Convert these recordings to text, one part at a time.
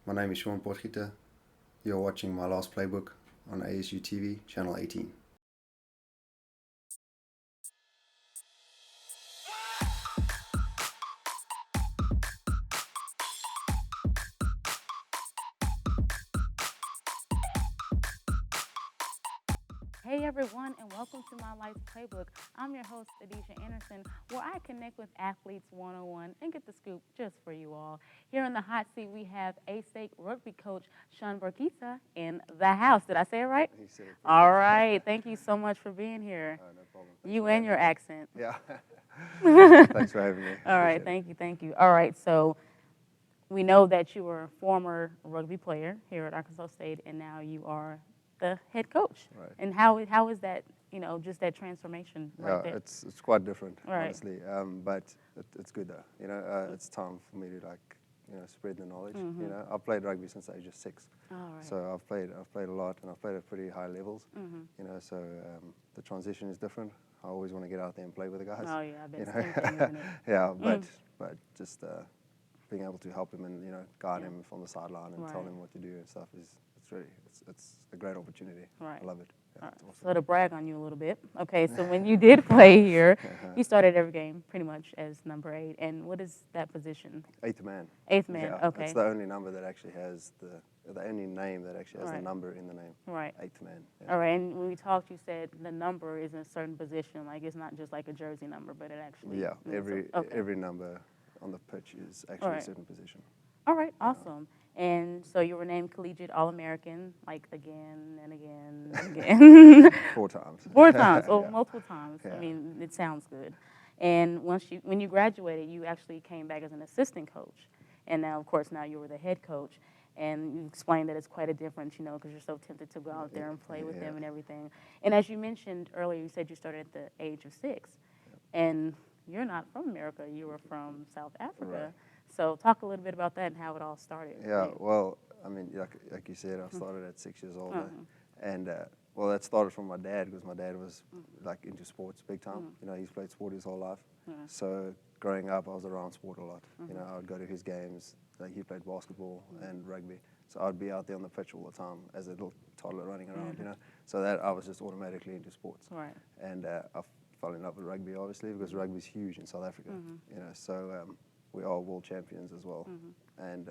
My name is Shaun Potgieter. You're watching My Last Playbook on ASU TV, Channel 18. Hey everyone, and welcome to My Life's Playbook. I'm your host, Adisha Anderson, where I connect with athletes one-on-one and get the scoop just for you all. Here in the hot seat, we have A-State rugby coach Shaun in the house. Did I say it right? You said it. All right. Thank you so much for being here. No problem. You and your accent. Yeah. Thanks for having me. All right. Thank you. All right. So we know that you were a former rugby player here at Arkansas State, and now you are the head coach. Right. And how is that, just that transformation right there? It's quite different, Right. honestly. But it's good though. It's time for me to spread the knowledge. Mm-hmm. I've played rugby since the age of 6. All right. So I've played a lot, and I've played at pretty high levels. Mm-hmm. So the transition is different. I always want to get out there and play with the guys. Oh yeah, I bet You it's know? tempting, isn't it? Yeah, but just being able to help him and guide him from the sideline and tell Right. him what to do and stuff it's a great opportunity. Right. I love it. Yeah, All right. it's awesome. So to brag on you a little bit, okay, so when you did play here, you started every game pretty much as number 8. And what is that position? Eighth man. 8th man, Yeah, okay. it's the only number that actually has the only name that actually has Right. the number in the name. Right. Eighth man. Yeah. All right, and when we talked, you said the number is in a certain position, like it's not just like a jersey number, but it actually. Yeah, means every number on the pitch is actually a Right. certain position. All right, awesome. And so you were named Collegiate All-American, like again and again and again. 4 times. 4 times, or Yeah. multiple times. Yeah. I mean, it sounds good. And when you graduated, you actually came back as an assistant coach, and now, of course, now you were the head coach. And you explained that it's quite a difference, because you're so tempted to go out there and play with them and everything. And as you mentioned earlier, you said you started at the age of 6, and you're not from America. You were from South Africa. Right. So talk a little bit about that and how it all started. Yeah, well, I mean, like you said, I started at 6 years old, and well, that started from my dad because my dad was like into sports big time. He's played sport his whole life. So growing up, I was around sport a lot. I would go to his games. Like he played basketball and rugby, so I'd be out there on the pitch all the time as a little toddler running around. So that I was just automatically into sports. Right. And I fell in love with rugby, obviously, because rugby is huge in South Africa. So we are world champions as well, and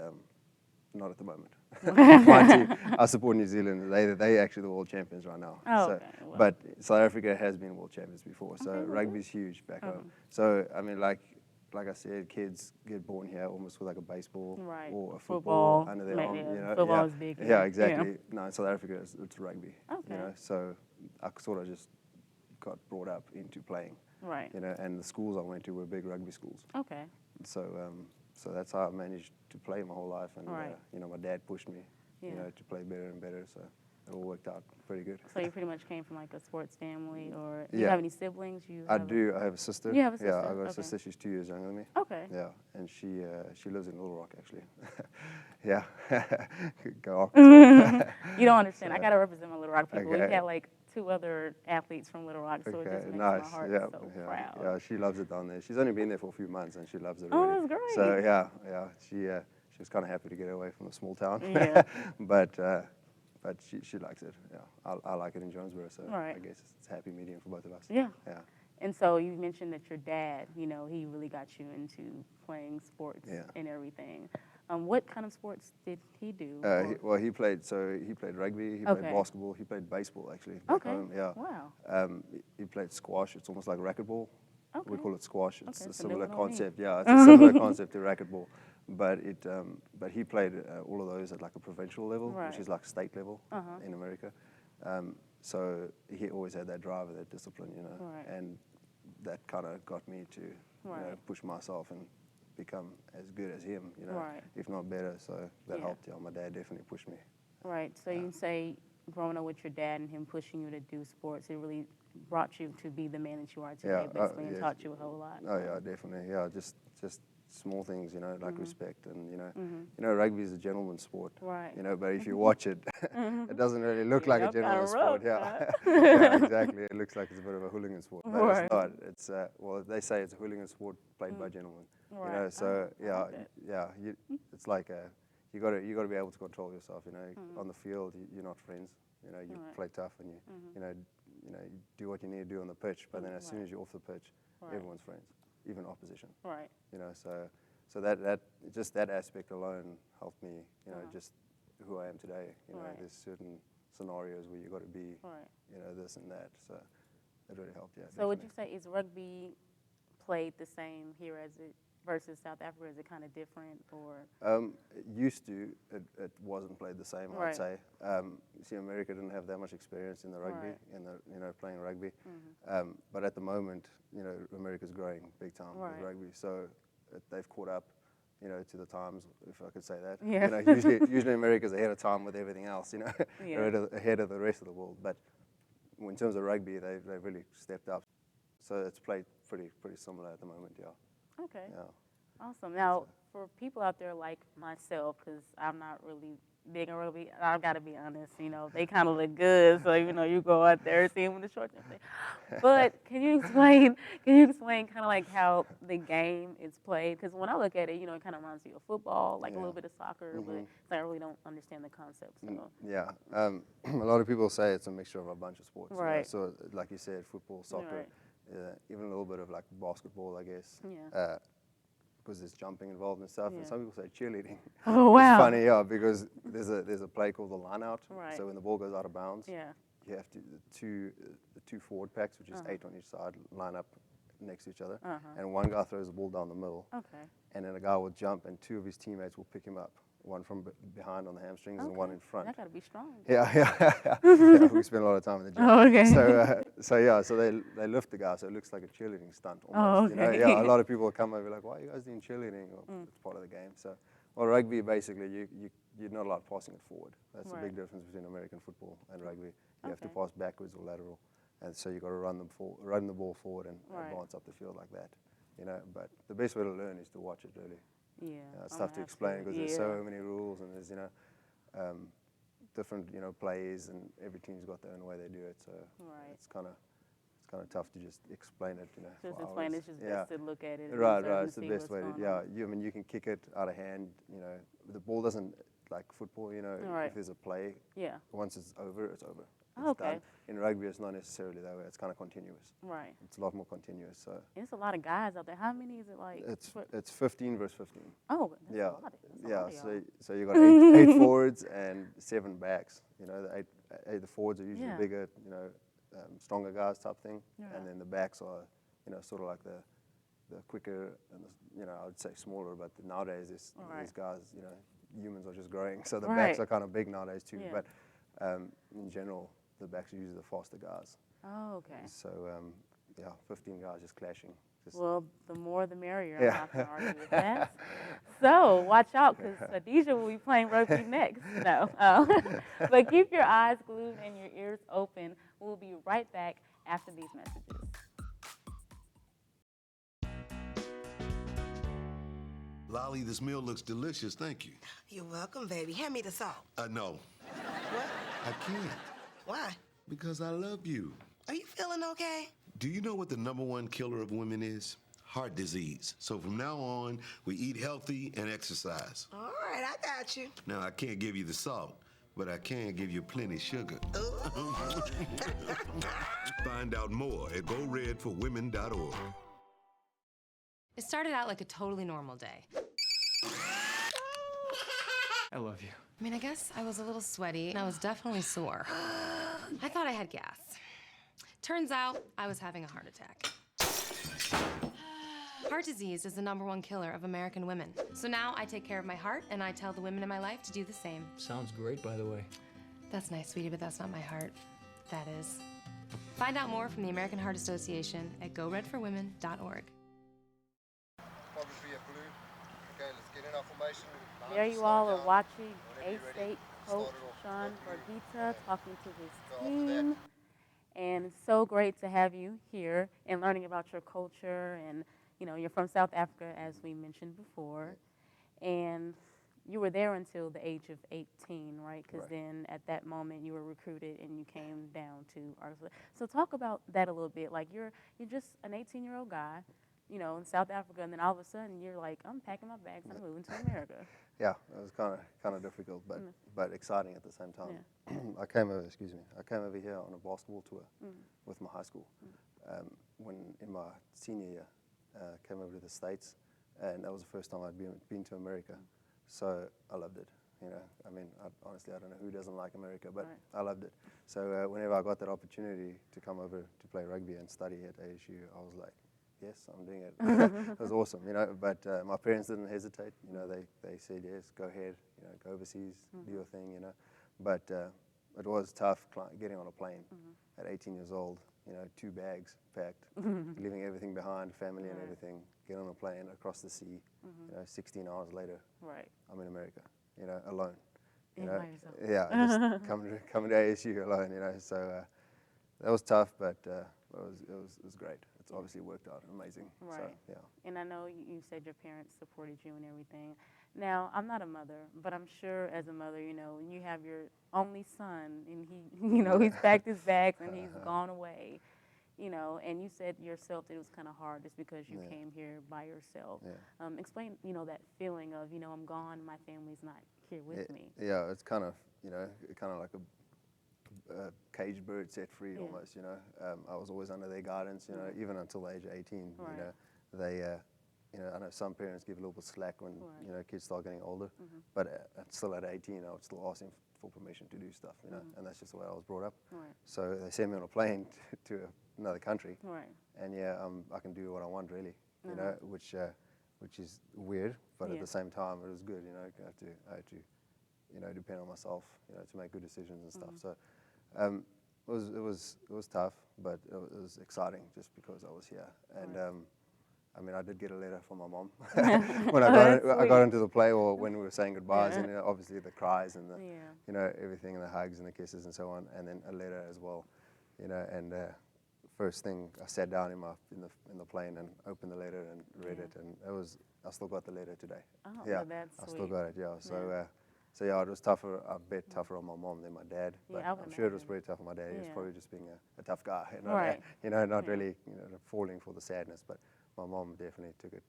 not at the moment. My team, I support New Zealand. They actually the world champions right now. Oh, so, okay. Well. But South Africa has been world champions before, so Okay, well, rugby is huge back home. So I mean, like I said, kids get born here almost with like a baseball Right. or a Football, football under their arm. football is big. Yeah, exactly. No, in South Africa it's rugby. Okay. So I sort of just got brought up into playing. Right. And the schools I went to were big rugby schools. Okay. So so that's how I managed to play my whole life, and Right. my dad pushed me, Yeah. to play better and better. So it all worked out pretty good. So you pretty much came from like a sports family, or do Yeah. you have any siblings? I do. I have a sister. You have a Yeah, sister? I got a Okay. sister. She's 2 years younger than me. Okay. Yeah, and she lives in Little Rock actually. Yeah, go Arkansas. You don't understand. I So- gotta represent my Little Rock people. Okay. We had like 2 other athletes from Little Rock, so it just Okay, makes nice. my heart Yeah, so yeah, proud. yeah. She loves it down there. She's only been there for a few months, and she loves it Oh, already. that's great. So yeah. She was kind of happy to get away from the small town. Yeah. but she likes it. Yeah, I like it in Jonesboro, so Right. I guess it's a happy medium for both of us. Yeah. Yeah. And so you mentioned that your dad, he really got you into playing sports Yeah. and everything. What kind of sports did he do? He played rugby, he Okay. played basketball, he played baseball actually back Okay. home. Yeah. Wow. He played squash. It's almost like racquetball. Okay. We call it squash. It's Okay, a it's a new similar one on me. concept. Yeah, it's a similar concept to racquetball, but he played all of those at like a provincial level, Right. which is like state level Uh-huh. in America. So he always had that drive, that discipline, Right. and that kind of got me to Right. push myself and become as good as him, Right. if not better. So that Yeah. helped. Yeah, my dad definitely pushed me. Right. So you say growing up with your dad and him pushing you to do sports, it really brought you to be the man that you are today, Yeah, basically, and yes. taught you a whole lot. Oh yeah, definitely. Yeah, just small things, like Mm-hmm. respect, and rugby is a gentleman's sport. Right. But if you watch it, it doesn't really look like a Y'all kinda gentleman's sport. rough, Yeah, huh? yeah, exactly. It looks like it's a bit of a hooligan sport, but Right. it's not. It's well, they say it's a hooligan sport played by gentlemen. Right. So Oh, I yeah, like that. it's like you got to be able to control yourself. You know, on the field, you're not friends. You know, you play tough and you do what you need to do on the pitch. But then as soon as you're off the pitch, everyone's friends, even opposition. Right. You know, so that just that aspect alone helped me. You know, just who I am today. You know, there's certain scenarios where you got to be, you know, this and that. So it really helped. Yeah. So would you say is rugby played the same here as it versus South Africa? Is it kind of different, or? It used to. It wasn't played the same. I'd say. See, America didn't have that much experience in the rugby, in the playing rugby. But at the moment, you know, America's growing big time with rugby. So they've caught up, you know, to the times, if I could say that. Yeah. You know, usually America's ahead of time with everything else. You know, they're ahead of the rest of the world. But in terms of rugby, they've really stepped up. So it's played pretty similar at the moment. Yeah. Okay. Yeah. Awesome. Now, for people out there like myself, because I'm not really big in rugby, I've got to be honest, you know, they kind of look good, so, you know, you go out there, see them in the shorts and everything. But can you explain kind of like how the game is played? Because when I look at it, you know, it kind of reminds me of football, like a little bit of soccer, but it's like I really don't understand the concept. So. Yeah. A lot of people say it's a mixture of a bunch of sports. Right. You know? So, like you said, football, soccer, even a little bit of like basketball, I guess. Yeah. Because there's jumping involved and stuff, and some people say cheerleading. Oh wow! It's funny, yeah, because there's a play called the line out. Right. So when the ball goes out of bounds, you have to the two forward packs, which is 8 on each side, line up next to each other, and one guy throws the ball down the middle. Okay. And then a guy will jump, and 2 of his teammates will pick him up. One from behind on the hamstrings and one in front. That got to be strong. Yeah. We spend a lot of time in the gym. Oh, okay. So they lift the guy, so it looks like a cheerleading stunt almost. Oh, okay. You know, a lot of people will come over like, why are you guys doing cheerleading? Well, it's part of the game. So, well, rugby basically you're not allowed passing it forward. That's the big difference between American football and rugby. You have to pass backwards or lateral, and so you got to run the ball forward and advance up the field like that. You know, but the best way to learn is to watch it really. Yeah, it's tough to explain because there's so many rules and there's, you know, different, you know, plays, and every team's got their own way they do it. So it's kind of tough to just explain it, you know. Just explain it's just best to look at it. And right. It's the best way to. I mean, you can kick it out of hand. You know, the ball doesn't like football. You know, if there's a play, once it's over, it's over. It's done. In rugby, it's not necessarily that way. It's kind of continuous. Right. It's a lot more continuous. So. It's a lot of guys out there. How many is it like? It's 15 versus 15. Oh, that's a lot. That's a lot so you got eight forwards and 7 backs. You know, the forwards are usually bigger, you know, stronger guys type thing, and then the backs are, you know, sort of like the quicker and you know, I would say smaller. But nowadays, these guys, you know, humans are just growing, so the backs are kind of big nowadays too. But in general, the backs are usually the faster guys. Oh, okay. So, 15 guys just clashing. Well, the more the merrier. I'm not going to argue with that. So, watch out, because Khadijah will be playing rugby next. No. But keep your eyes glued and your ears open. We'll be right back after these messages. Lolly, this meal looks delicious. Thank you. You're welcome, baby. Hand me the salt. No. What? I can't. Why? Because I love you. Are you feeling okay? Do you know what the #1 killer of women is? Heart disease. So from now on, we eat healthy and exercise. All right, I got you. Now, I can't give you the salt, but I can give you plenty sugar. Find out more at GoRedForWomen.org. It started out like a totally normal day. I love you. I mean, I guess I was a little sweaty and I was definitely sore. I thought I had gas. Turns out I was having a heart attack. Heart disease is the #1 killer of American women. So now I take care of my heart and I tell the women in my life to do the same. Sounds great, by the way. That's nice, sweetie, but that's not my heart. That is. Find out more from the American Heart Association at GoRedForWomen.org. There you all are watching A-State coach Shaun Potgieter talking to his team. And it's so great to have you here and learning about your culture. And, you know, you're from South Africa, as we mentioned before. And you were there until the age of 18, right? Because then at that moment you were recruited and you came down to Arkansas. So talk about that a little bit. Like you're just an 18-year-old guy, you know, in South Africa, and then all of a sudden you're like, I'm packing my bags, I'm moving to America. yeah, it was kind of difficult, but exciting at the same time. I came over here on a basketball tour with my high school when in my senior year. Came over to the States, and that was the first time I'd been to America. So I loved it. You know, I mean, honestly, I don't know who doesn't like America, but I loved it. So whenever I got that opportunity to come over to play rugby and study at ASU, I was like, yes, I'm doing it. It was awesome, you know. But my parents didn't hesitate. You know, they said, yes, go ahead. You know, go overseas, do your thing. You know, but it was tough getting on a plane at 18 years old. You know, 2 bags packed, leaving everything behind, family and everything. Get on a plane across the sea. You know, 16 hours later, I'm in America. You know, alone. You know, yeah, just coming to ASU alone. You know, so that was tough, but it was great. It's obviously worked out amazing. Right. So, yeah. And I know you said your parents supported you and everything. Now, I'm not a mother, but I'm sure as a mother, you know, when you have your only son and he, you know, he's packed his bags and he's gone away, you know, and you said yourself that it was kind of hard just because you came here by yourself. Explain, you know, that feeling of, you know, I'm gone, my family's not here with me. Yeah, it's kind of, you know, kind of like a caged bird set free almost, you know. I was always under their guidance, you know, even until the age of 18, you know. They, you know, I know some parents give a little bit slack when, you know, kids start getting older, but still at 18, I would still ask them for permission to do stuff, you know, and that's just the way I was brought up. So they sent me on a plane to another country, and I can do what I want really, you know, which is weird, but at the same time it was good, you know. I had to, you know, depend on myself, you know, to make good decisions and stuff. So it was tough, but it was exciting just because I was here. And I mean, I did get a letter from my mom when I got into the play, or when we were saying goodbyes, and you know, obviously the cries and the you know, everything, and the hugs and the kisses and so on, and then a letter as well, you know. And first thing, I sat down in the plane and opened the letter and read it, and I still got the letter today. Oh, yeah, that's I sweet. still got it. Yeah, so yeah, it was tougher, a bit tougher on my mom than my dad. But I'm sure it was pretty tough on my dad. He was probably just being a tough guy, you know, not really, you know, falling for the sadness. But my mom definitely took it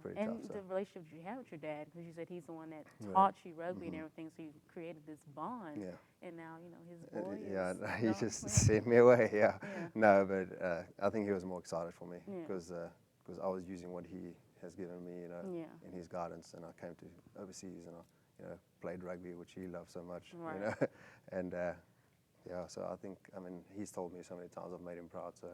pretty tough. And the relationship you have with your dad, because you said he's the one that taught you rugby and everything, so you created this bond. And now, you know, his boy is... he just sent me away, No, but I think he was more excited for me because I was using what he has given me, you know, in his guidance, and I came to overseas and I, you know, played rugby, which he loved so much, you know, and so I think, I mean, he's told me so many times I've made him proud, so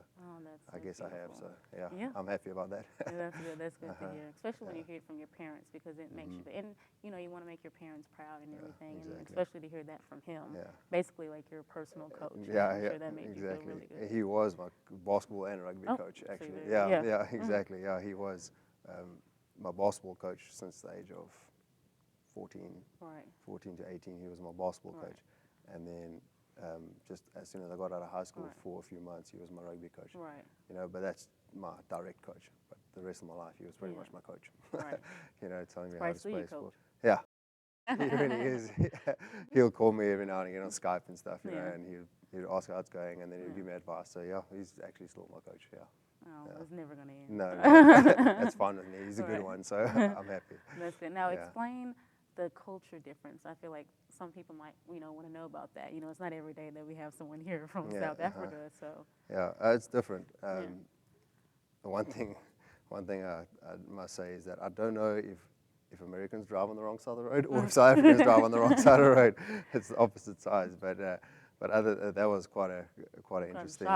I guess beautiful. I have, so I'm happy about that. That's good to hear, especially when you hear it from your parents, because it makes you, and you know, you want to make your parents proud and everything, and especially to hear that from him, basically like your personal coach. I'm sure that made you feel really good. He was my basketball and rugby coach, actually. Exactly. He was my basketball coach since the age of 14 to 18. He was my basketball coach, and then just as soon as I got out of high school for a few months, he was my rugby coach. You know, but that's my direct coach. But the rest of my life, he was pretty much my coach. You know, telling me how to play sport. Yeah, he really is. He'll call me every now and again on Skype and stuff, you know, and he'd ask how it's going, and then he'd give me advice. So yeah, he's actually still my coach. Oh, it's never gonna end. No, that's fine with me. He's a good one, so I'm happy. That's good. Now explain the culture difference. I feel like some people might, you know, want to know about that. You know, it's not every day that we have someone here from South Africa, so. Yeah, it's different. The one thing I must say is that I don't know if Americans drive on the wrong side of the road or if South Africans drive on the wrong side of the road. It's the opposite sides, but that was quite an interesting,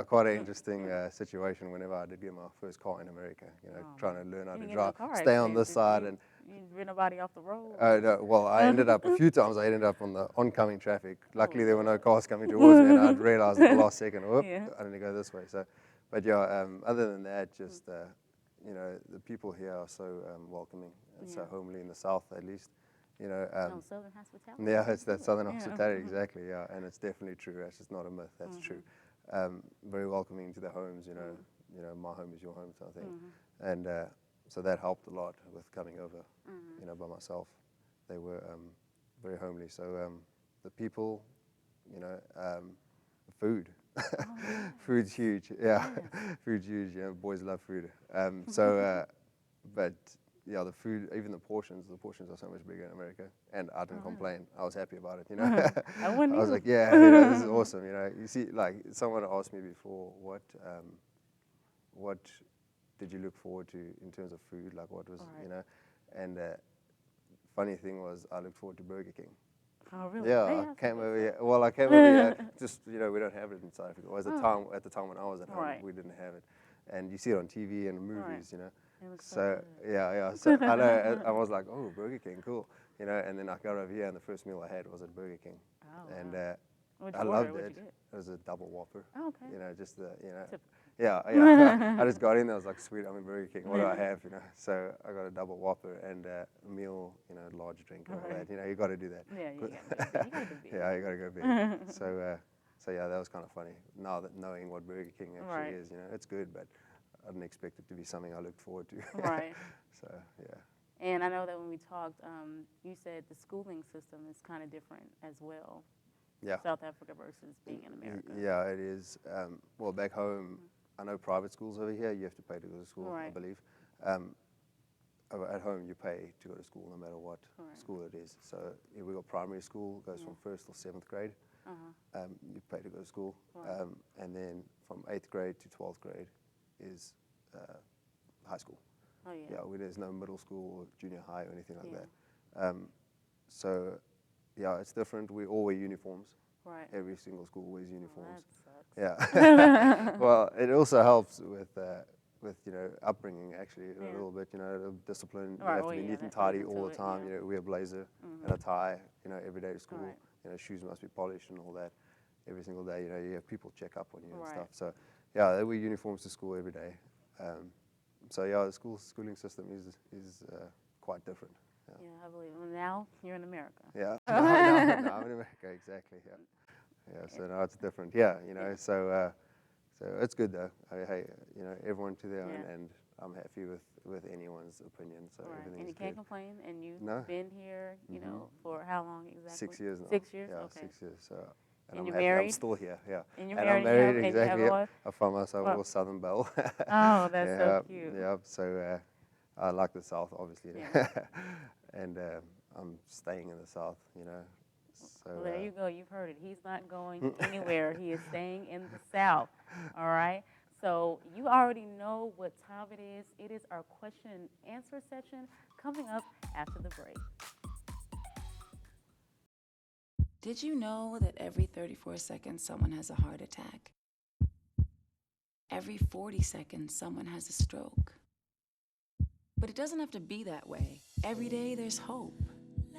quite an interesting situation. Whenever I did get my first car in America, you know, trying to learn how to drive, stay on this side, and you ran nobody off the road. No, well, I ended up a few times. I ended up on the oncoming traffic. Luckily, there were no cars coming towards me, and I'd realized at the last second, whoop, I need to go this way. So, but other than that, just you know, the people here are so welcoming and so homely in the South, at least. You know, Southern hospitality. Yeah, it's that Southern hospitality, exactly. Yeah, and it's definitely true. That's just not a myth. That's true. Very welcoming to the homes. You know, my home is your home, sort of thing. And so that helped a lot with coming over. You know, by myself, they were very homely. So the people, you know, food. Food's huge. Yeah, food's huge. You know, boys love food. But yeah, the food, even the portions are so much bigger in America, and I didn't complain. I was happy about it, you know. I wouldn't I was either. like, yeah, you know, this is awesome, you know. You see, like someone asked me before, what did you look forward to in terms of food? Like, what was, you know? And funny thing was, I looked forward to Burger King. Oh, really? Yeah, They I have came some over good here. Well, I came over here. Just, you know, we don't have it in South Africa. Well, at the time when I was at home, Right. we didn't have it, and you see it on TV and movies, Right. you know. It looks so So good. yeah. So I know. I was like, oh, Burger King, cool, you know. And then I got over here, and the first meal I had was at Burger King, Oh, and wow. What'd I you order? loved What'd it. you get? It was a double Whopper. Oh, okay. You know, just the, you know. Typical. Yeah. I just got in there. I was like, sweet, I'm in Burger King. What do I have, you know? So I got a double Whopper and a meal, you know, large drink and all that. You know, you got to do that. Yeah, you gotta go big. Yeah, you got to go big. So yeah, that was kind of funny. Now that knowing what Burger King actually Right. is, you know, it's good, but I didn't expect it to be something I looked forward to. Right. So yeah. And I know that when we talked, you said the schooling system is kind of different as well. Yeah. South Africa versus being in America. Yeah, it is. Well, back home, I know private schools over here, you have to pay to go to school, I Right. believe. At home, you pay to go to school no matter what Correct. school it is. So if we got primary school, goes from 1st till 7th grade. You pay to go to school. Right. And then from 8th grade to 12th grade is high school. Oh, yeah. Yeah, there's no middle school or junior high or anything like Yeah. that. So, yeah, it's different. We all wear uniforms. Right. Every single school wears Oh, uniforms. that sucks. Yeah. Well, it also helps with you know, upbringing actually a Yeah. little bit. You know, the discipline. You Right, have well, to be yeah, neat and that tidy goes all into the it, time. yeah. You know, wear a blazer and a tie. You know, every day to school. Right. You know, shoes must be polished and all that. Every single day. You know, you have people check up on you and Right. stuff. So, yeah, they wear uniforms to school every day. So yeah, the schooling system is quite different. Yeah. Yeah, I believe. Well, now you're in America. Yeah. No, I'm in America, exactly. Yeah. Yeah. So now it's different. Yeah. You know. So it's good though. Hey, you know, everyone to their own, Yeah. and I'm happy with anyone's opinion. So Right. everything's And you good. can't complain. And you've No. been here, you know, for how long exactly? 6 years now. 6 years. Yeah, Okay. 6 years. So. And I'm you're happy. I'm married? still here. Yeah. And you're I'm married, married. and you have Exactly. a Yep. wife? I found myself a Well- little Southern belle. Oh, that's so cute. Yeah. So I like the South, obviously. Yeah. And I'm staying in the South, you know. So Well, there you go. You've heard it. He's not going anywhere. He is staying in the South. All right. So you already know what time it is. It is our question and answer session coming up after the break. Did you know that every 34 seconds someone has a heart attack? Every 40 seconds someone has a stroke? But it doesn't have to be that way. Every day there's hope.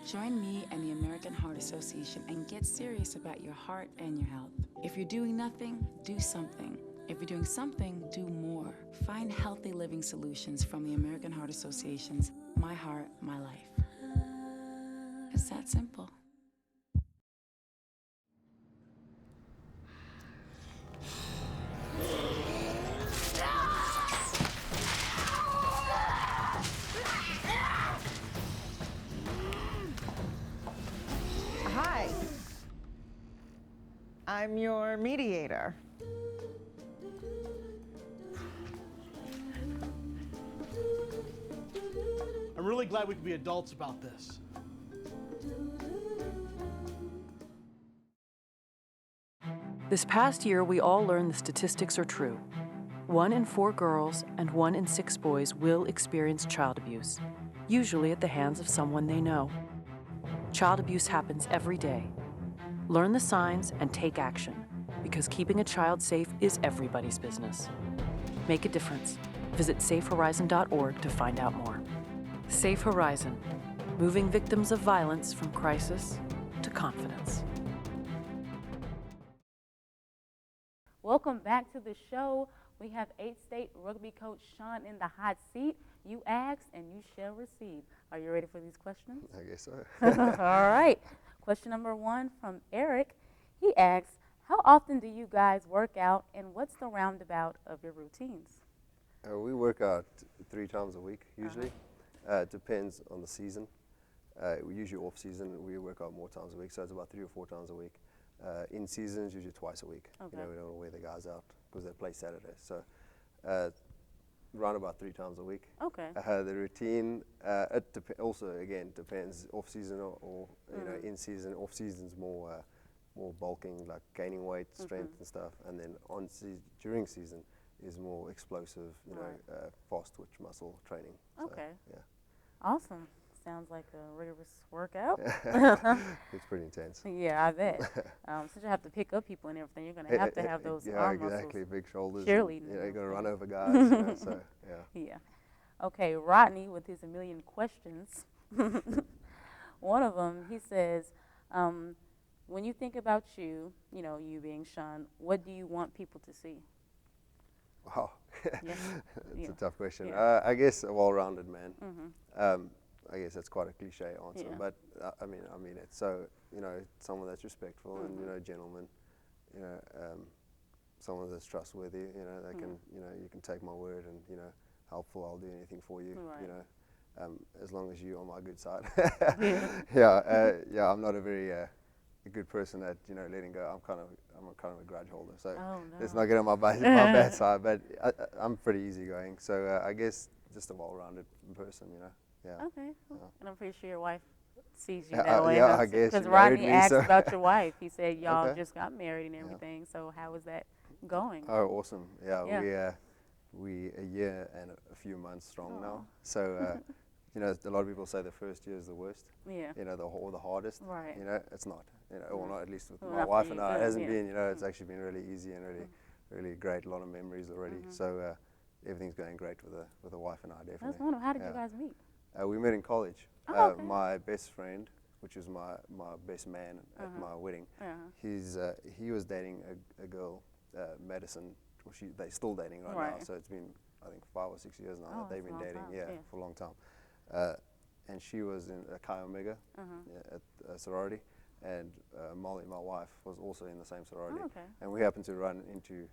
Join me and the American Heart Association and get serious about your heart and your health. If you're doing nothing, do something. If you're doing something, do more. Find healthy living solutions from the American Heart Association's My Heart, My Life. It's that simple. Hi. I'm your mediator. I'm really glad we can be adults about this. This past year, we all learned the statistics are true. 1 in 4 girls and 1 in 6 boys will experience child abuse, usually at the hands of someone they know. Child abuse happens every day. Learn the signs and take action, because keeping a child safe is everybody's business. Make a difference. Visit safehorizon.org to find out more. Safe Horizon, moving victims of violence from crisis to confidence. Welcome back to the show. We have 8-state rugby coach Shaun in the hot seat. You asked and you shall receive. Are you ready for these questions? I guess so. All right. Question number 1 from Eric. He asks, how often do you guys work out and what's the roundabout of your routines? We work out 3 times a week usually. It depends on the season. We usually off season we work out more times a week, so it's about 3 or 4 times a week. In seasons, usually twice a week. Okay. You know, we don't wear the guys out because they play Saturday. So run about 3 times a week. Okay. The routine, also again depends off season or you know, in season. Off season's more bulking, like gaining weight, strength and stuff, and then during season is more explosive, you know, fast twitch muscle training. So, Okay. yeah. Awesome. Sounds like a rigorous workout. It's pretty intense. Yeah, I bet. Since you have to pick up people and everything, you're going to have those arm muscles. Exactly. Big shoulders. Cheerleading. You got to run over guys. You know, so yeah. Yeah. Okay, Rodney with his 1,000,000 questions. One of them, he says, when you think about you, you know, you being Shaun, what do you want people to see? Wow. Yeah. It's a tough question. Yeah. I guess a well-rounded man. I guess that's quite a cliche answer, Yeah. but I mean it. So, you know, someone that's respectful and, you know, gentleman, you know, someone that's trustworthy, you know, that can, you know, you can take my word and, you know, helpful, I'll do anything for you, you know, as long as you're on my good side. Yeah, I'm not a very a good person at, you know, letting go. I'm kind of a grudge holder, so let's not get on my bad side, but I'm pretty easygoing, so I guess just a well-rounded person, you know. Yeah. Okay. Yeah. And I'm pretty sure your wife sees you that way. Yeah, I guess. Because Rodney asked about your wife. He said y'all Okay. just got married and everything. So how is that going? Oh, awesome. Yeah, we a year and a few months strong now. So, you know, a lot of people say the first year is the worst. Yeah. You know, the hardest. Right. You know, it's not. You know, or not at least with Well, my not for wife you, and I. It but hasn't yeah. been. You know, it's actually been really easy and really great. A lot of memories already. So everything's going great with the wife and I. Definitely. That's wonderful. How did you guys meet? We met in college. Oh, okay. My best friend, which is my best man at my wedding, he was dating a girl, Madison. Well, they're still dating right now. So it's been, I think, 5 or 6 years now that they've been dating. For a long time. And she was in Chi Omega at a sorority, and Molly, my wife, was also in the same sorority. And we happened to run into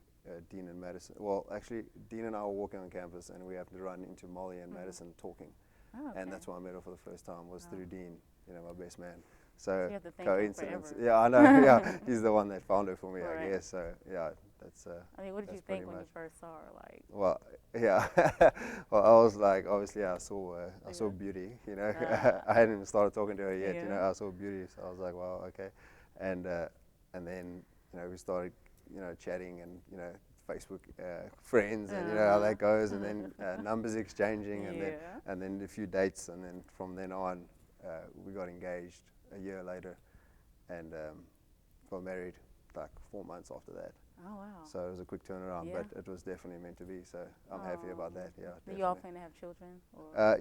Dean and Madison. Well, actually, Dean and I were walking on campus, and we happened to run into Molly and Madison talking. And that's why I met her for the first time, was through Dean, you know, my best man. So you have to thank him coincidence. forever. Yeah, I know. Yeah, he's the one that found her for me, I guess. So yeah, that's. I mean, what did you think when you much. first saw her? Like, Well, yeah. Well, I was like, obviously, I saw beauty. You know, I hadn't even started talking to her yet. You know, I saw beauty, so I was like, wow, okay. And then, you know, we started, you know, chatting and, you know, Facebook friends, and you know how that goes, and then numbers exchanging, and then a few dates, and then from then on, we got engaged a year later, and got married like 4 months after that. oh wow. So it was a quick turnaround, but it was definitely meant to be. So I'm happy about that. Yeah. Do you all plan to have children?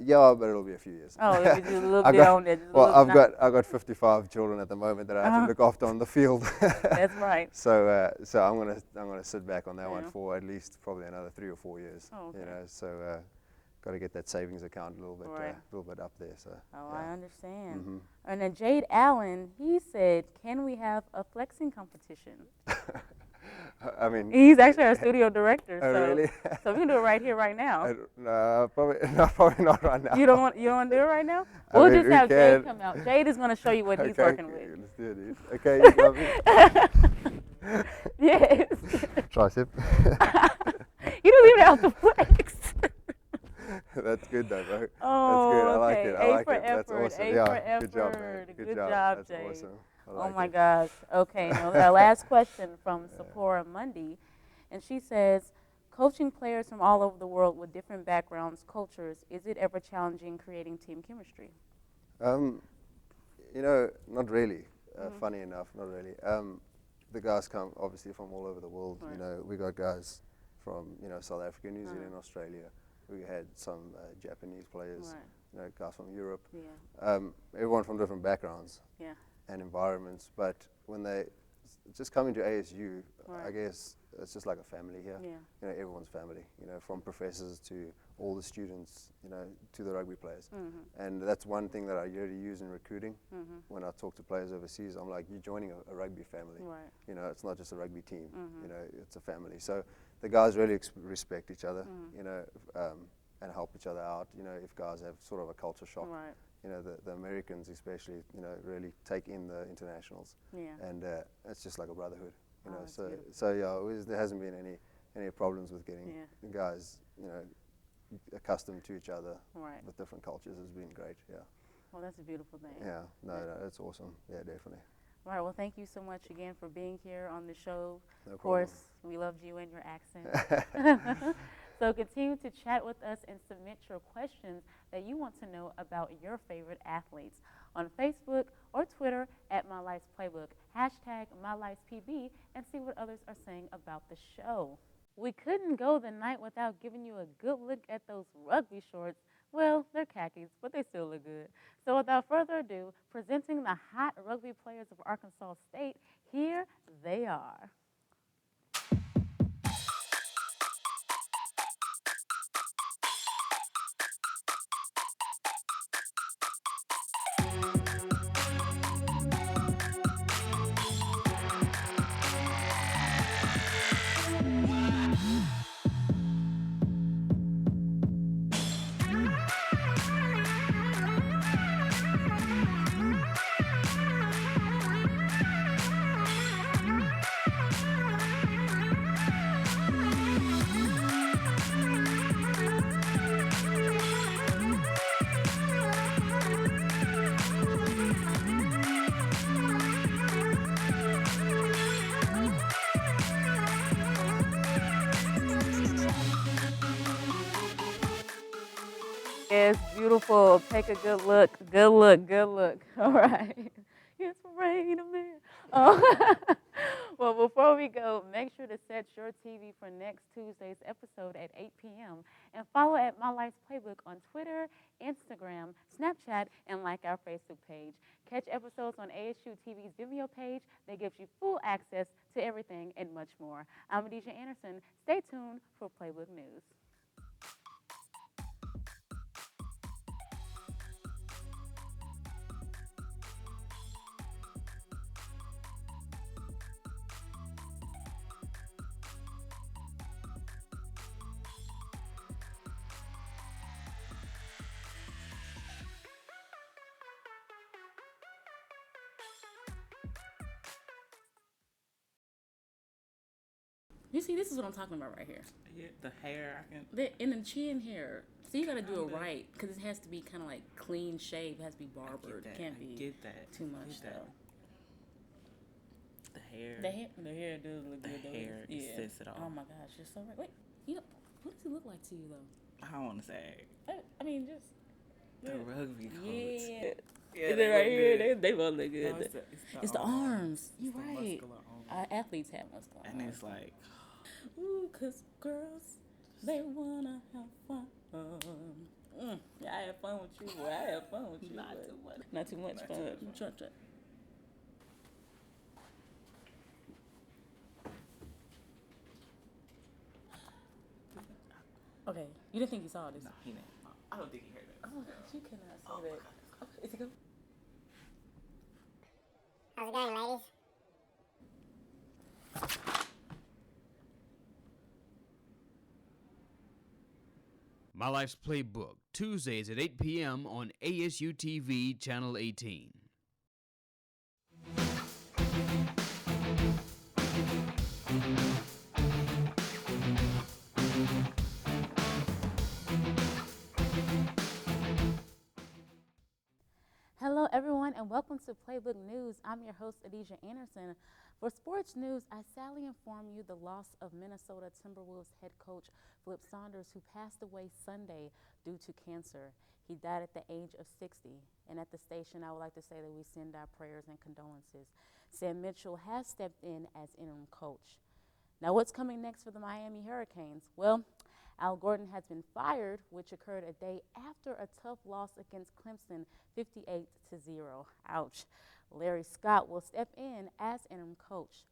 Yeah, but it'll be a few years. Oh, it'll be a little bit on there. Well, I've got 55 children at the moment that I have to look after on the field. That's right. So I'm gonna sit back on that one for at least probably another 3 or 4 years. Oh, okay. You know, so got to get that savings account a little bit up there. So. Oh, I understand. And then Jade Allen, he said, "Can we have a flexing competition?" I mean, he's actually our studio director. Oh, so, really? so we can do it right here, right now. No, probably not right now. You don't want to do it right now? I We'll mean, just we have Jade can. come out. Jade is going to show you what he's working with. Let's do it, dude. Okay, you got me. Yes. Tricep. You don't even have to flex. That's good though, bro. Oh, That's good. I like okay. it. I like for it. That's effort. awesome. A Yeah, for effort. good job, man. Good job, That's Jade. awesome. I Oh like my it. gosh. Okay, now our last question from Sephora Mundy, and she says, coaching players from all over the world with different backgrounds, cultures, is it ever challenging creating team chemistry? You know, not really. Funny enough, not really. The guys come obviously from all over the world. Right. You know, we got guys from, you know, South Africa, New Zealand, Australia. We had some Japanese players. Right. You know, guys from Europe. Yeah. Everyone from different backgrounds. Yeah. And environments, but when they just come into ASU, Right. I guess it's just like a family here. Yeah. You know, everyone's family. You know, from professors to all the students. You know, to the rugby players. And that's one thing that I really use in recruiting. When I talk to players overseas, I'm like, you're joining a rugby family. Right. You know, it's not just a rugby team. You know, it's a family. So the guys really respect each other. You know, and help each other out. You know, if guys have sort of a culture shock. Right. You know, the Americans especially, you know, really take in the internationals. Yeah. And it's just like a brotherhood, you know. that's So beautiful. so yeah, there hasn't been any problems with getting Yeah. the guys, you know, accustomed to each other Right. with different cultures has been great. Yeah. Well, that's a beautiful thing. Yeah. No, it's awesome. Yeah, definitely. All right. Well, thank you so much again for being here on the show. No Of problem. course, we loved you and your accent. So continue to chat with us and submit your questions that you want to know about your favorite athletes on Facebook or Twitter at MyLife'sPlaybook, hashtag MyLife'sPB, and see what others are saying about the show. We couldn't go the night without giving you a good look at those rugby shorts. Well, they're khakis, but they still look good. So without further ado, presenting the hot rugby players of Arkansas State, here they are. Yes, beautiful. Take a good look. Good look. Good look. All right. It's raining man. Oh. Well, before we go, make sure to set your TV for next Tuesday's episode at 8 p.m. and follow at My Life's Playbook on Twitter, Instagram, Snapchat, and like our Facebook page. Catch episodes on ASU TV's Vimeo page that gives you full access to everything and much more. I'm Adisha Anderson. Stay tuned for Playbook News. You see, this is what I'm talking about right here. Yeah, the hair. In the chin hair. So you got to do it right because it has to be kind of like clean shaved. It has to be barbered. It can't be too much though. The hair. The hair does look good. The hair says it all. Oh my gosh, you're so right. Wait, what does it look like to you though? I don't want to say. I mean, just the rugby coats. Yeah, they right here. They both look good. No, it's the arms. You're the right. muscular arms. Our athletes have muscular arms. And it's like, ooh, 'cause girls, they wanna have fun. Yeah, I have fun with you, boy. I have fun with you. Not too much. Not too much fun. Try. Okay, you didn't think you saw this? No, he didn't. I don't think he heard that. Oh my gosh, you cannot say that. Okay, is it good? How's it going, ladies? My Life's Playbook, Tuesdays at 8 p.m. on ASU TV, Channel 18. Hello, everyone, and welcome to Playbook News. I'm your host, Adisha Anderson. For sports news, I sadly inform you the loss of Minnesota Timberwolves head coach Flip Saunders, who passed away Sunday due to cancer. He died at the age of 60. And at the station, I would like to say that we send our prayers and condolences. Sam Mitchell has stepped in as interim coach. Now, what's coming next for the Miami Hurricanes? Well, Al Gordon has been fired, which occurred a day after a tough loss against Clemson, 58-0. Ouch. Larry Scott will step in as interim coach.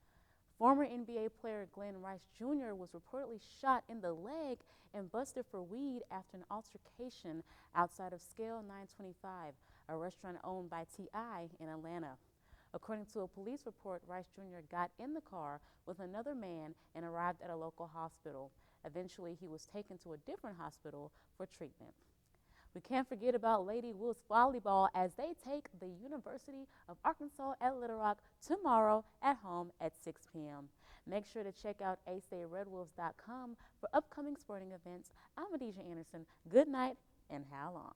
Former NBA player Glenn Rice Jr. was reportedly shot in the leg and busted for weed after an altercation outside of Scale 925, a restaurant owned by T.I. in Atlanta. According to a police report, Rice Jr. got in the car with another man and arrived at a local hospital. Eventually, he was taken to a different hospital for treatment. We can't forget about Lady Wolves volleyball as they take the University of Arkansas at Little Rock tomorrow at home at 6 p.m. Make sure to check out ASayRedWolves.com for upcoming sporting events. I'm Adisha Anderson. Good night and how long?